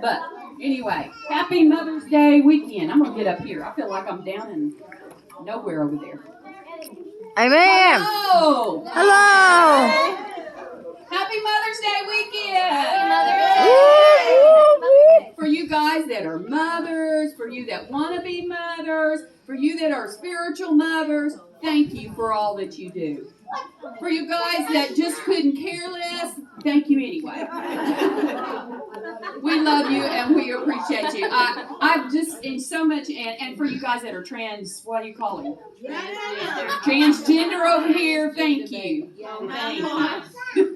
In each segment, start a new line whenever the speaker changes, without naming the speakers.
But anyway, happy Mother's Day weekend. I'm going to get up here. I feel like I'm down in nowhere over there.
Amen.
Hello.
Hello.
Happy Mother's Day weekend. For you guys that are mothers, for you that want to be mothers, for you that are spiritual mothers, thank you for all that you do. For you guys that just couldn't care less, thank you anyway. We love you and we appreciate you. I've just in so much, and for you guys that are trans, what do you call it? Transgender over here, thank you.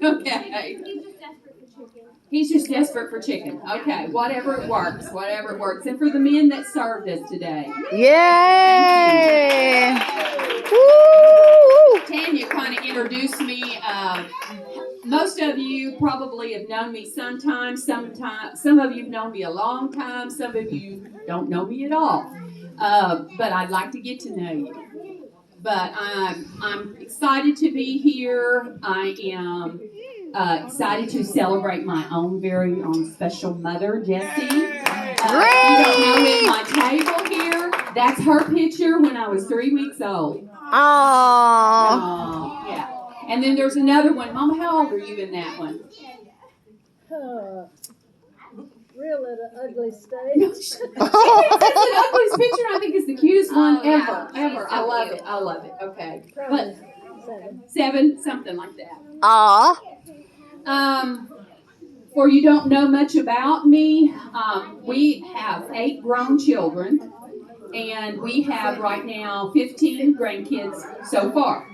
Okay. He's just desperate for chicken. Okay, whatever it works. And for the men that served us today.
Yay!
Tanya kind of introduced me. Most of you probably have known me sometime. Some of you have known me a long time. Some of you don't know me at all. But I'd like to get to know you. But I'm excited to be here. I am excited to celebrate my own very own special mother, Jessie. You don't know me, my table here. That's her picture when I was 3 weeks old.
Oh.
Yeah. And then there's another one. Mama, how old are you in that one?
Real at an ugly stage.
That's the ugliest picture. I think it's the cutest one ever. I love it. Okay. But seven, something like that.
Aw.
For you don't know much about me, we have 8 grown children. And we have right now 15 grandkids so far.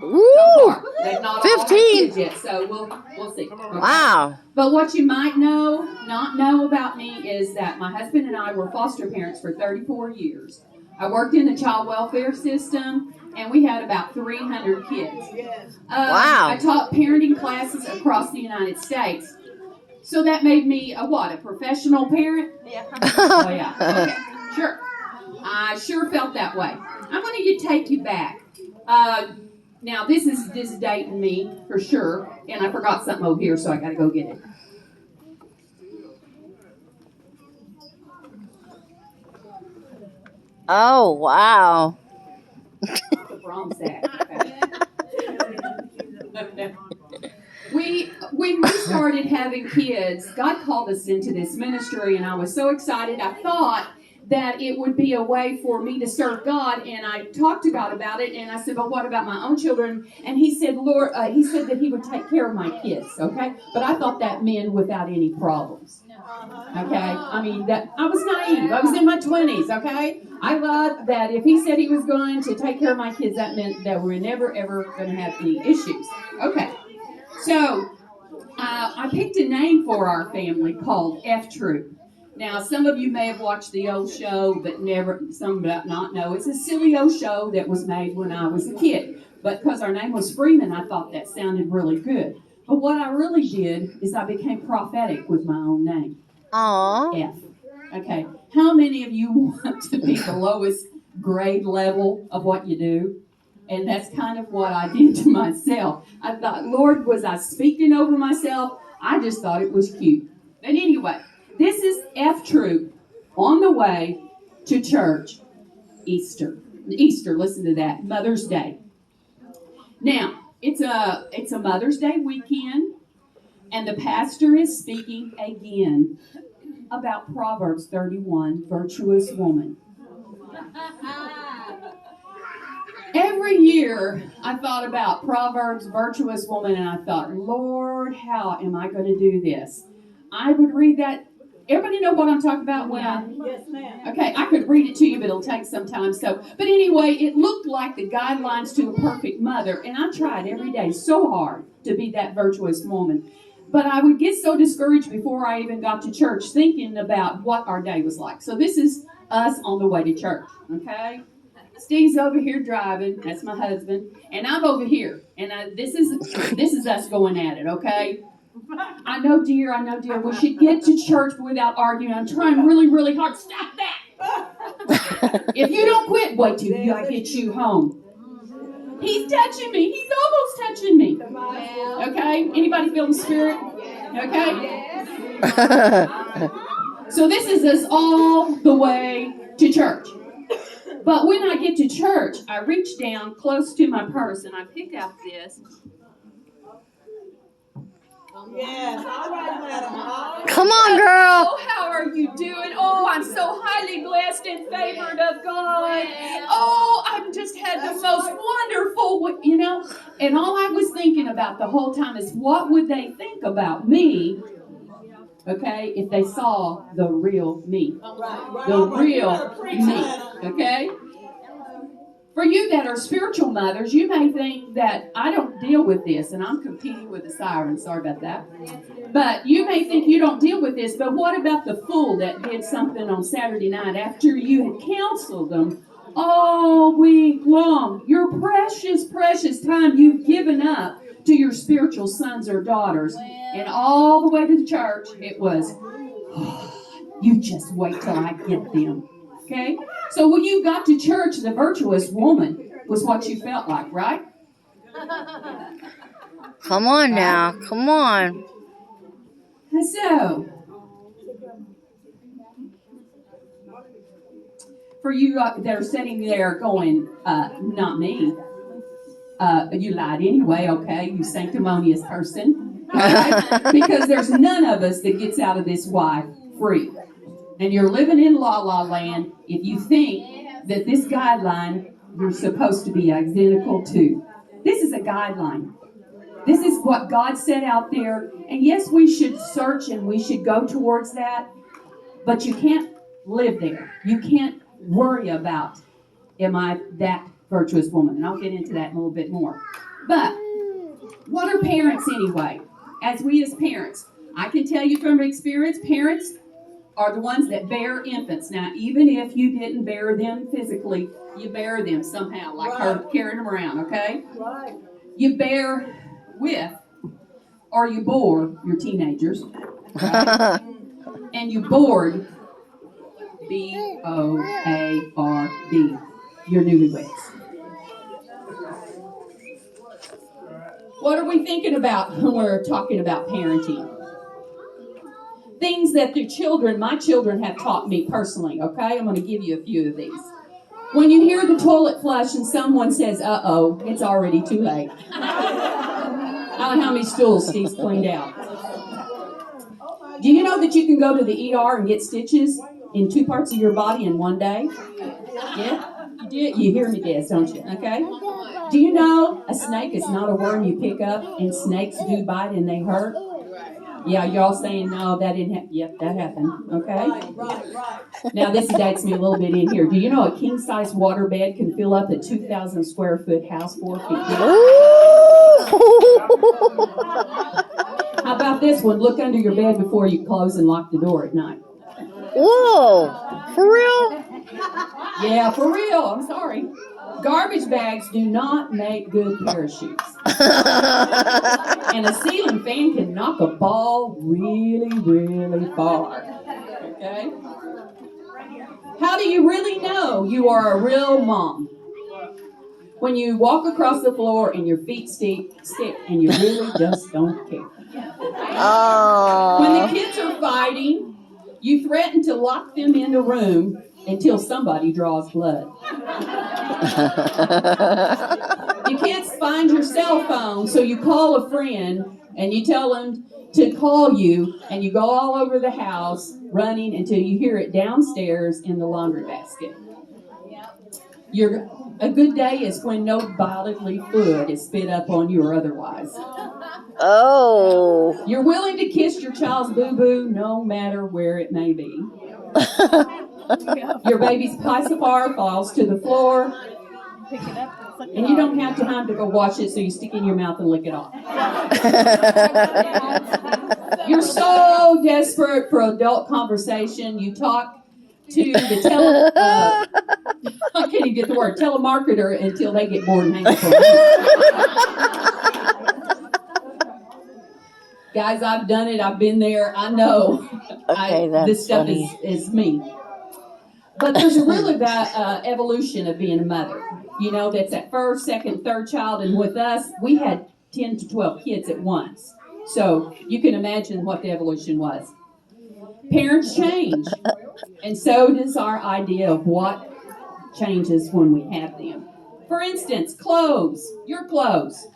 They've not
15
all kids yet, so we'll see. Okay.
Wow.
But what you might not know about me is that my husband and I were foster parents for 34 years. I worked in the child welfare system, and we had about 300 kids.
Wow.
I taught parenting classes across the United States. So that made me a professional parent? Yeah. Oh, yeah. Okay. Sure. I sure felt that way. I'm going to take you back. Now, this is dating me for sure, and I forgot something over here, so I got to go get it.
Oh, wow.
The prom sack. When we started having kids, God called us into this ministry, and I was so excited. I thought that it would be a way for me to serve God, and I talked to God about it, and I said, "But what about my own children?" And He said, "Lord," He said that He would take care of my kids. Okay, but I thought that meant without any problems. Okay, I mean that I was naive. I was in my 20s. Okay, I thought that if He said He was going to take care of my kids, that meant that we're never ever going to have any issues. Okay, so I picked a name for our family called F Troop. Now, some of you may have watched the old show, but some might not know. It's a silly old show that was made when I was a kid. But because our name was Freeman, I thought that sounded really good. But what I really did is I became prophetic with my own name.
Aw.
F. Okay. How many of you want to be the lowest grade level of what you do? And that's kind of what I did to myself. I thought, Lord, was I speaking over myself? I just thought it was cute. But anyway. This is F Troop on the way to church. Easter, listen to that. Mother's Day. Now, it's a Mother's Day weekend, and the pastor is speaking again about Proverbs 31, virtuous woman. Every year, I thought about Proverbs, virtuous woman, and I thought, Lord, how am I going to do this? I would read that. Everybody know what I'm talking about?
Yes, ma'am.
Okay, I could read it to you, but it'll take some time. But anyway, it looked like the guidelines to a perfect mother, and I tried every day so hard to be that virtuous woman. But I would get so discouraged before I even got to church, thinking about what our day was like. So this is us on the way to church, okay? Steve's over here driving. That's my husband, and I'm over here, and this is us going at it, okay? I know, dear, we should get to church without arguing. I'm trying really, really hard. Stop that! If you don't quit, wait till I get you home. He's touching me. He's almost touching me. Okay? Anybody feel the Spirit? Okay? So this is us all the way to church. But when I get to church, I reach down close to my purse and I pick out this.
Yes, all right, madam. All right.
Come on, girl.
Oh, how are you doing? Oh, I'm so highly blessed and favored of God. Oh, I've just had the most wonderful, And all I was thinking about the whole time is what would they think about me, okay, if they saw the real me. The real me, okay? For you that are spiritual mothers, you may think that I don't deal with this, and I'm competing with the siren, sorry about that. But you may think you don't deal with this, but what about the fool that did something on Saturday night after you had counseled them all week long? Your precious, precious time you've given up to your spiritual sons or daughters, and all the way to the church, it was, you just wait till I get them. Okay? So when you got to church, the virtuous woman was what you felt like, right?
Come on now. Come on.
So, for you that are sitting there going, not me. You lied anyway, okay? You sanctimonious person. Okay? Because there's none of us that gets out of this life free. And you're living in la-la land if you think that this guideline you're supposed to be identical to. This is a guideline. This is what God set out there. And yes, we should search and we should go towards that. But you can't live there. You can't worry about, am I that virtuous woman? And I'll get into that in a little bit more. But what are parents anyway? As parents, I can tell you from experience, parents are the ones that bear infants. Now, even if you didn't bear them physically, you bear them somehow, like her carrying them around, okay?
Right.
You bear with, or you bore your teenagers, right? And you board, B-O-A-R-D, your newlyweds. What are we thinking about when we're talking about parenting? Things that my children have taught me personally, okay? I'm going to give you a few of these. When you hear the toilet flush and someone says, uh-oh, it's already too late. I don't know how many stools Steve's cleaned out. Do you know that you can go to the ER and get stitches in 2 parts of your body in 1 day? Yeah? You did? You hear me, Des, don't you? Okay? Do you know a snake is not a worm you pick up, and snakes do bite and they hurt? Yeah, y'all saying, no, that didn't happen. Yep, that happened. Okay?
Right.
Now, this dates me a little bit in here. Do you know a king-size waterbed can fill up a 2,000 square foot house 4 feet deep? How about this one? Look under your bed before you close and lock the door at night.
Whoa. For real?
Yeah, for real. I'm sorry. Garbage bags do not make good parachutes. And a ceiling fan can knock a ball really, really far. Okay? How do you really know you are a real mom? When you walk across the floor and your feet stick and you really just don't care.
Oh.
When the kids are fighting, you threaten to lock them in the room until somebody draws blood. You can't find your cell phone, so you call a friend and you tell them to call you, and you go all over the house running until you hear it downstairs in the laundry basket. A good day is when no bodily fluid is spit up on you or otherwise.
Oh.
You're willing to kiss your child's boo-boo no matter where it may be. Your baby's pacifier falls to the floor, and you don't have time to go wash it, so you stick it in your mouth and lick it off. You're so desperate for adult conversation, you talk to the I can't even get the word, telemarketer until they get bored and hang up on you. Guys, I've done it. I've been there. I know.
Okay, that's
this stuff
funny.
is me. But there's a really evolution of being a mother. You know, that's that first, second, third child. And with us, we had 10 to 12 kids at once. So you can imagine what the evolution was. Parents change, and so does our idea of what changes when we have them. For instance, clothes, your clothes.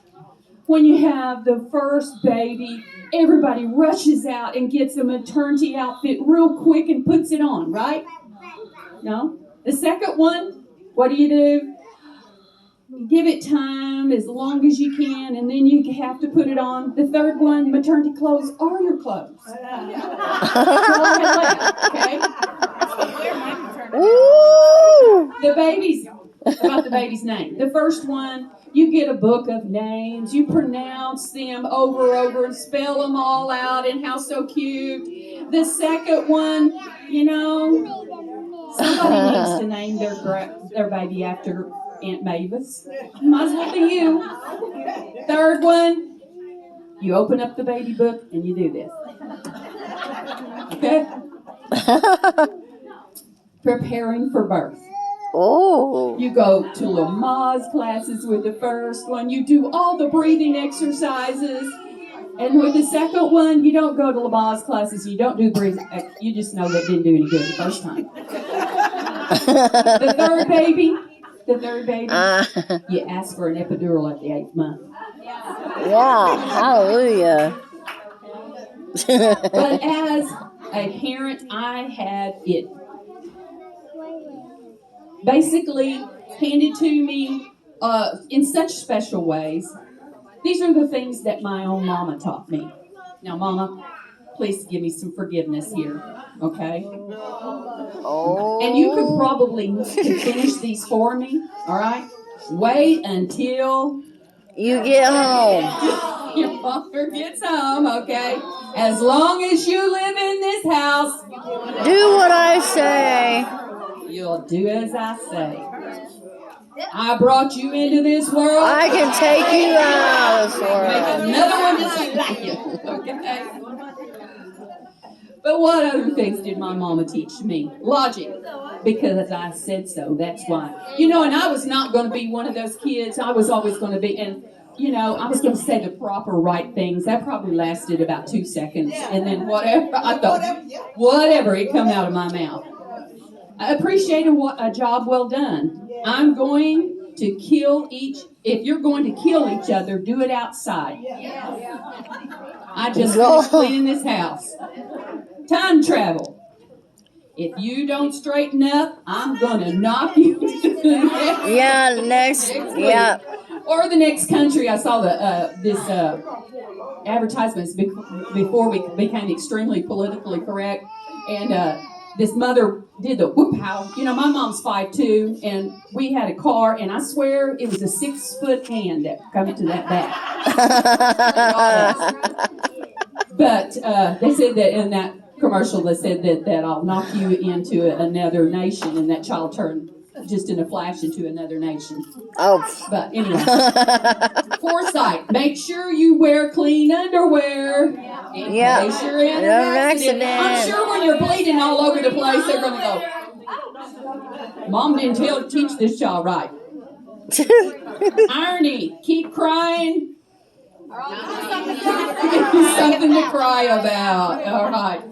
When you have the first baby, everybody rushes out and gets a maternity outfit real quick and puts it on, right? No? The second one, what do? You give it time as long as you can, and then you have to put it on. The third one, maternity clothes are your clothes. Okay?
Ooh.
The babies, about the baby's name. The first one, you get a book of names. You pronounce them over and spell them all out, and how so cute. The second one, somebody needs to name their baby after Aunt Mavis. Might as well be you. Third one, you open up the baby book and you do this. Okay? Preparing for birth.
Oh.
You go to Lamaze classes with the first one. You do all the breathing exercises. And with the second one, you don't go to Lamaze classes. You don't do breathing. You just know that didn't do any good the first time. The third baby, you ask for an epidural at the 8th month.
Yeah, hallelujah.
But as a parent, I had it basically handed to me in such special ways. These are the things that my own mama taught me. Now, Mama, please give me some forgiveness here, okay?
Oh.
And you could probably finish these for me, all right? Wait until
You get home.
your mother gets home, okay? As long as you live in this house,
Do what I say.
you'll do as I say. I brought you into this world.
I can take you out of this
Make
world.
another one just like you, okay? But what other things did my mama teach me? Logic. Because I said so, that's why. And I was not going to be one of those kids. I was always going to be, and I was going to say the proper right things. That probably lasted about 2 seconds. And then whatever, I thought, whatever, it come out of my mouth. I appreciate a job well done. I'm going to if you're going to kill each other, do it outside. I just finished cleaning this house. Time travel. If you don't straighten up, I'm going to knock you to the next.
Yeah, next. Yeah.
Or the next country. I saw this advertisements before we became extremely politically correct, and this mother did the whoop how. My mom's 5'2", and we had a car, and I swear it was a 6-foot hand that come to that back. But they said that in that commercial, they said that I'll knock you into another nation, and that child turned just in a flash into another nation.
Oh.
But anyway, foresight. Make sure you wear clean underwear. In case you're in an accident. I'm sure when you're bleeding all over the place, they're going to go, Mom didn't teach this child right. Irony. Keep crying. Something to cry about. All right.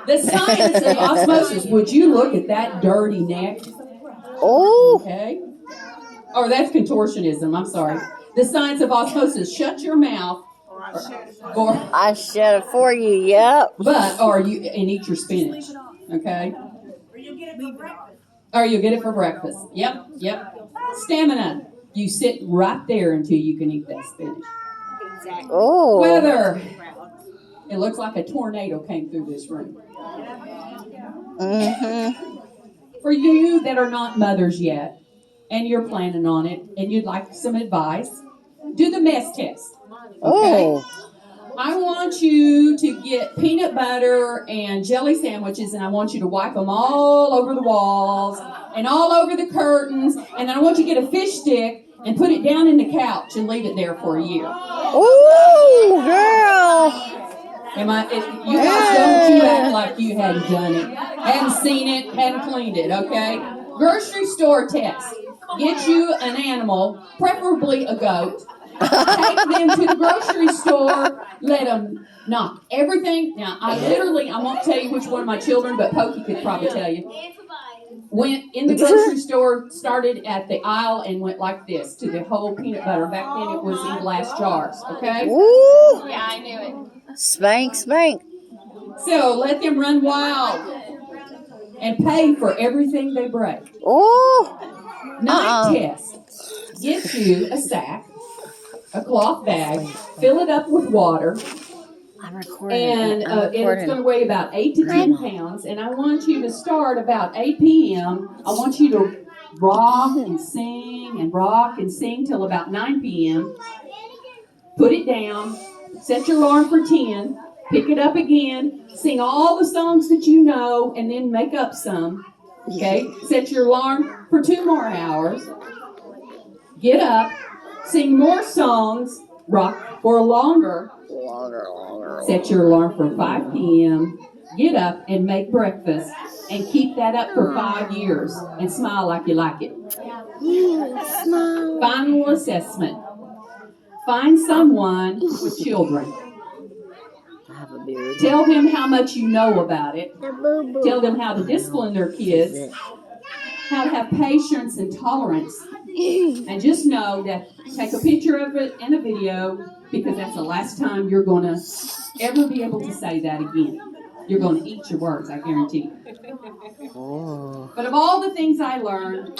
The science of osmosis. Would you look at that dirty neck?
Oh.
Okay. Or that's contortionism. I'm sorry. The science of osmosis. Shut your mouth. Or
I shut it for you. Yep.
and eat your spinach. Okay. Or you'll get it for breakfast. Yep. Stamina. You sit right there until you can eat that spinach.
Oh.
Weather. It looks like a tornado came through this room.
Mm-hmm.
For you that are not mothers yet, and you're planning on it, and you'd like some advice, do the mess test. Okay?
Oh.
I want you to get peanut butter and jelly sandwiches, and I want you to wipe them all over the walls and all over the curtains, and then I want you to get a fish stick and put it down in the couch and leave it there for a year.
Ooh, girl.
You guys don't you act like you hadn't done it, hadn't seen it, hadn't cleaned it, okay? Grocery store test. Get you an animal, preferably a goat, Take them to the grocery store. Let them knock everything. Now, I won't tell you which one of my children, but Pokey could probably tell you. Went in the grocery store, started at the aisle, and went like this to the whole peanut butter. Back then it was in glass jars, okay?
Ooh.
Yeah, I knew it.
Spank, spank.
So let them run wild and pay for everything they break.
Ooh.
Night test. Get you a sack, a cloth bag, fill it up with water,
I'm recording.
and
I'm
it's
recording.
going to weigh about 8 to 10 pounds. And I want you to start about 8 p.m. I want you to rock and sing till about 9 p.m. Put it down. Set your alarm for 10. Pick it up again. Sing all the songs that you know, and then make up some. Okay? Set your alarm for 2 more hours. Get up. Sing more songs. Rock for longer.
Longer.
Set your alarm for 5 p.m. Get up and make breakfast. And keep that up for 5 years. And smile like you like it.
Smile.
Final assessment. Find someone with children.
I have a beard.
Tell them how much you know about it. Tell them how to discipline their kids. How to have patience and tolerance. And just know that take a picture of it and a video, because that's the last time you're going to ever be able to say that again. You're going to eat your words, I guarantee you.
Oh.
But of all the things I learned,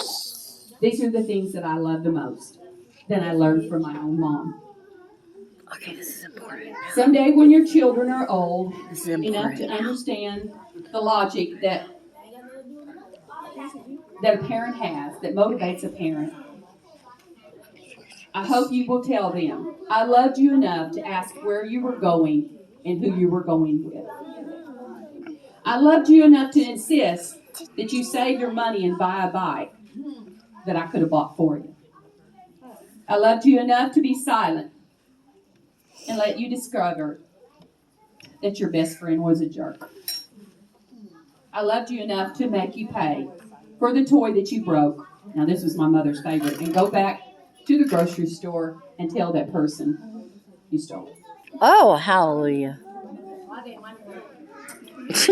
these are the things that I love the most. That I learned from my own mom.
Okay, this is important.
Someday when your children are old
This is
enough to
important.
understand the logic that a parent has, that motivates a parent, I hope you will tell them, I loved you enough to ask where you were going and who you were going with. I loved you enough to insist that you save your money and buy a bike that I could have bought for you. I loved you enough to be silent and let you discover that your best friend was a jerk. I loved you enough to make you pay for the toy that you broke. Now, this was my mother's favorite. And go back to the grocery store and tell that person you stole it.
Oh, hallelujah.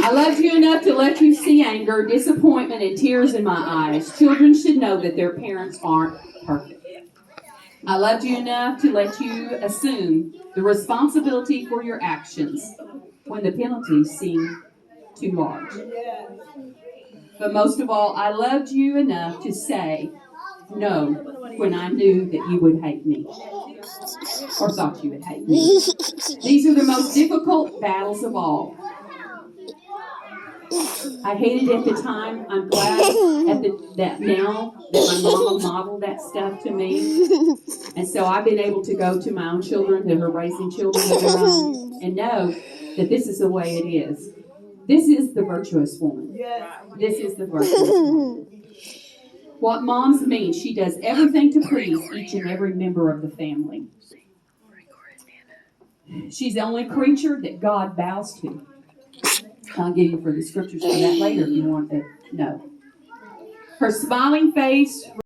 I loved you enough to let you see anger, disappointment, and tears in my eyes. Children should know that their parents aren't perfect. I loved you enough to let you assume the responsibility for your actions when the penalties seem too large. But most of all, I loved you enough to say no when I knew that you would hate me or thought you would hate me. These are the most difficult battles of all. I hated it at the time. I'm glad that now that my mama modeled that stuff to me. And so I've been able to go to my own children that are raising children of their own and know that this is the way it is. This is the virtuous woman. This is the virtuous woman. What moms mean, she does everything to please each and every member of the family. She's the only creature that God bows to. I'll give you for the scriptures for that later if you want to know. Her smiling face